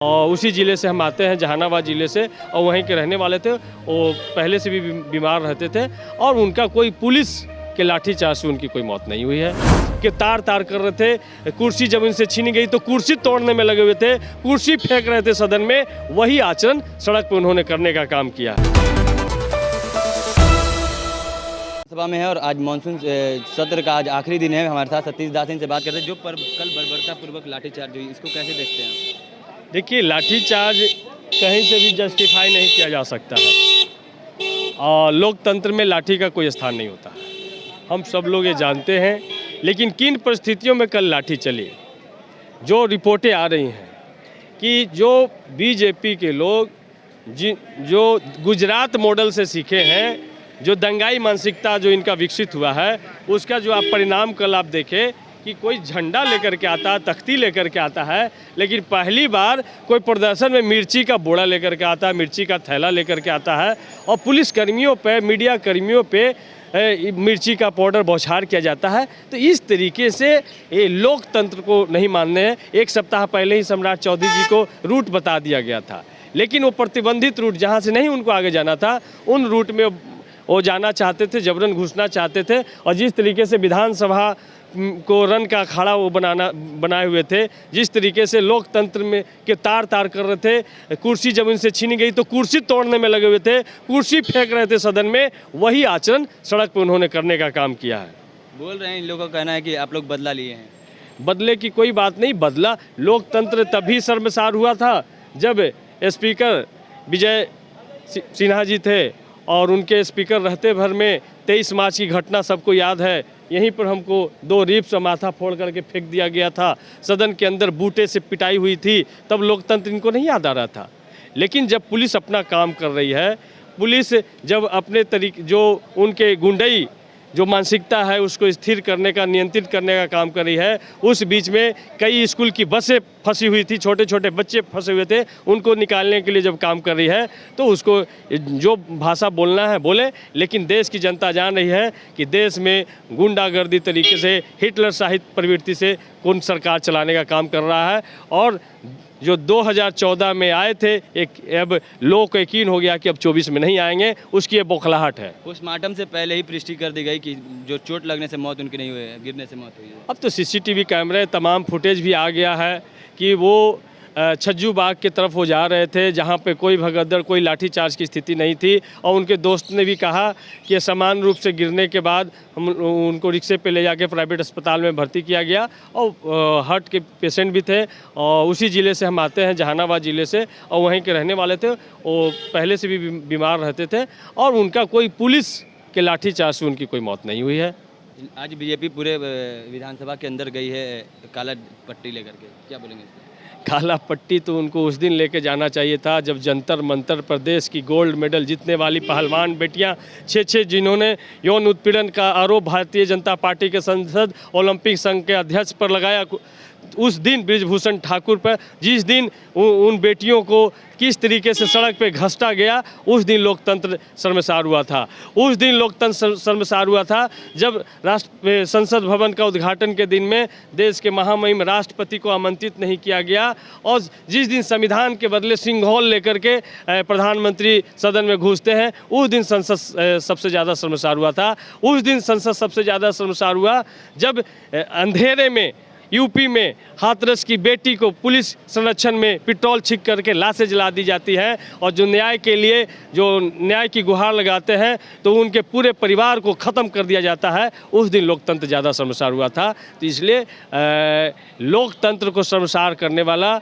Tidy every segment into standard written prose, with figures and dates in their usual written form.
और उसी ज़िले से हम आते हैं, जहानाबाद ज़िले से, और वहीं के रहने वाले थे। वो पहले से भी बीमार रहते थे और उनका कोई पुलिस के लाठीचार्ज से उनकी कोई मौत नहीं हुई है। कि तार कर रहे थे, कुर्सी जब इनसे छीनी गई तो कुर्सी तोड़ने में लगे हुए थे, कुर्सी फेंक रहे थे सदन में, वही आचरण सड़क पर उन्होंने करने का काम किया है। सभा में है और आज मानसून सत्र का आज आखिरी दिन है। हमारे साथ सतीश दास से बात करते हैं। जो पर्व कल बर्बरतापूर्वक लाठीचार्ज हुई, इसको कैसे देखते हैं? देखिए, लाठीचार्ज कहीं से भी जस्टिफाई नहीं किया जा सकता है और लोकतंत्र में लाठी का कोई स्थान नहीं होता। हम सब लोग ये जानते हैं, लेकिन किन परिस्थितियों में कल लाठी चली, जो रिपोर्टें आ रही हैं कि जो बीजेपी के लोग जो गुजरात मॉडल से सीखे हैं, जो दंगाई मानसिकता जो इनका विकसित हुआ है, उसका जो आप परिणाम कल आप देखें कि कोई झंडा लेकर के आता है, तख्ती लेकर के आता है, लेकिन पहली बार कोई प्रदर्शन में मिर्ची का बोरा लेकर के आता है, मिर्ची का थैला लेकर के आता है और पुलिस कर्मियों पे, मीडिया कर्मियों पे मिर्ची का पाउडर बौछार किया जाता है। तो इस तरीके से ये लोकतंत्र को नहीं मानने हैं। एक सप्ताह पहले ही सम्राट चौधरी जी को रूट बता दिया गया था, लेकिन वो प्रतिबंधित रूट जहाँ से नहीं उनको आगे जाना था, उन रूट में वो जाना चाहते थे, जबरन घुसना चाहते थे। और जिस तरीके से विधानसभा को रन का अखाड़ा वो बनाए हुए थे, जिस तरीके से लोकतंत्र में के तार कर रहे थे, कुर्सी जब इनसे छीनी गई तो कुर्सी तोड़ने में लगे हुए थे, कुर्सी फेंक रहे थे सदन में, वही आचरण सड़क पर उन्होंने करने का काम किया है। बोल रहे हैं, इन लोगों का कहना है कि आप लोग बदला लिए हैं। बदले की कोई बात नहीं। बदला लोकतंत्र तभी शर्मसार हुआ था जब स्पीकर विजय सिन्हा जी थे और उनके स्पीकर रहते भर में 23 मार्च की घटना सबको याद है। यहीं पर हमको 2 रिप्स माथा फोड़ करके फेंक दिया गया था, सदन के अंदर बूटे से पिटाई हुई थी, तब लोकतंत्र इनको नहीं याद आ रहा था। लेकिन जब पुलिस अपना काम कर रही है, पुलिस जब अपने तरीके जो उनके गुंडई जो मानसिकता है उसको स्थिर करने का, नियंत्रित करने का काम कर रही है, उस बीच में कई स्कूल की बसें फंसी हुई थी, छोटे छोटे बच्चे फंसे हुए थे, उनको निकालने के लिए जब काम कर रही है तो उसको जो भाषा बोलना है बोले। लेकिन देश की जनता जान रही है कि देश में गुंडागर्दी तरीके से, हिटलर साहित्य प्रवृत्ति से कौन सरकार चलाने का काम कर रहा है। और जो 2014 में आए थे, एक अब लोगों को यकीन हो गया कि अब 24 में नहीं आएंगे, उसकी ये बौखलाहट है। पोस्टमार्टम से पहले ही पुष्टि कर दी गई कि जो चोट लगने से मौत उनकी नहीं हुई है, गिरने से मौत हुई है। अब तो सीसीटीवी कैमरे, तमाम फुटेज भी आ गया है कि वो छज्जू बाग की तरफ वो जा रहे थे, जहाँ पे कोई भगदड़, कोई लाठीचार्ज की स्थिति नहीं थी। और उनके दोस्त ने भी कहा कि समान रूप से गिरने के बाद हम उनको रिक्शे पे ले जाके प्राइवेट अस्पताल में भर्ती किया गया और हार्ट के पेशेंट भी थे। और उसी ज़िले से हम आते हैं, जहानाबाद ज़िले से, और वहीं के रहने वाले थे। वो पहले से भी बीमार रहते थे और उनका कोई पुलिस के लाठीचार्ज से उनकी कोई मौत नहीं हुई है। आज बीजेपी पूरे विधानसभा के अंदर गई है काला पट्टी लेकर के, क्या बोलेंगे? काला पट्टी तो उनको उस दिन लेके जाना चाहिए था जब जंतर मंतर प्रदेश की गोल्ड मेडल जीतने वाली पहलवान बेटियां 6 जिन्होंने यौन उत्पीड़न का आरोप भारतीय जनता पार्टी के संसद ओलंपिक संघ के अध्यक्ष पर लगाया, उस दिन बृजभूषण ठाकुर पर, जिस दिन उन बेटियों को किस तरीके से सड़क पे घसीटा गया, उस दिन लोकतंत्र शर्मसार हुआ था। उस दिन लोकतंत्र शर्मसार हुआ था जब संसद भवन का उद्घाटन के दिन में देश के महामहिम राष्ट्रपति को आमंत्रित नहीं किया गया और जिस दिन संविधान के बदले सिंघौल लेकर के प्रधानमंत्री सदन में घुसते हैं, उस दिन संसद सबसे ज़्यादा शर्मसार हुआ था। उस दिन संसद सबसे ज़्यादा शर्मसार हुआ जब अंधेरे में यूपी में हाथरस की बेटी को पुलिस संरक्षण में पेट्रोल छिड़क करके लाशें जला दी जाती हैं और जो न्याय के लिए जो न्याय की गुहार लगाते हैं तो उनके पूरे परिवार को ख़त्म कर दिया जाता है। उस दिन लोकतंत्र ज़्यादा शर्मसार हुआ था। तो इसलिए लोकतंत्र को शर्मसार करने वाला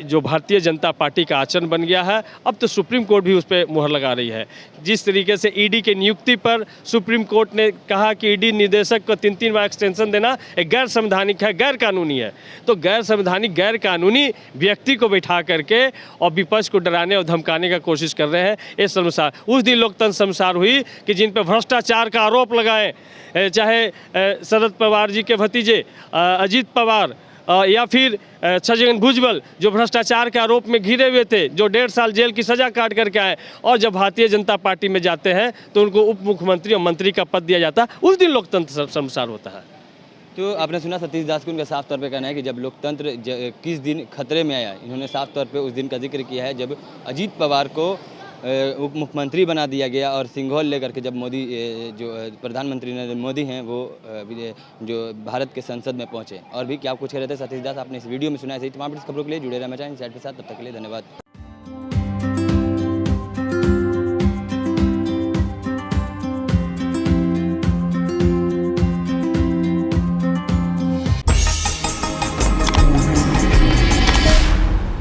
जो भारतीय जनता पार्टी का आचरण बन गया है, अब तो सुप्रीम कोर्ट भी उस पर मुहर लगा रही है। जिस तरीके से ईडी के नियुक्ति पर सुप्रीम कोर्ट ने कहा कि ईडी निदेशक को 3 बार एक्सटेंशन देना एक गैर संवैधानिक है, गैर कानूनी है। तो गैर संवैधानिक, गैर कानूनी व्यक्ति को बैठा करके और विपक्ष को डराने और धमकाने का कोशिश कर रहे हैं, ये शर्मसार। उस दिन लोकतंत्र शर्मसार हुई कि जिन पर भ्रष्टाचार का आरोप लगाए, चाहे शरद पवार जी के भतीजे अजीत पवार या फिर छगन भुजबल, जो भ्रष्टाचार के आरोप में घिरे हुए थे, जो 1.5 साल जेल की सज़ा काट करके आए और जब भारतीय जनता पार्टी में जाते हैं तो उनको उप मुख्यमंत्री और मंत्री का पद दिया जाता है, उस दिन लोकतंत्र शर्मसार होता है। तो आपने सुना सतीश दास को, उनका साफ तौर पे कहना है कि जब लोकतंत्र किस दिन खतरे में आया, इन्होंने साफ तौर पे उस दिन का जिक्र किया है जब अजीत पवार को उप मुख्यमंत्री बना दिया गया और सिंघौल लेकर के जब मोदी जो प्रधानमंत्री नरेंद्र मोदी हैं वो जो भारत के संसद में पहुंचे। और भी क्या कुछ कह रहे थे सतीश दास, आपने इस वीडियो में सुना है। सही तमाम खबरों के लिए जुड़े रहना चाहिए इनसाइड के साथ, तब तक के लिए धन्यवाद।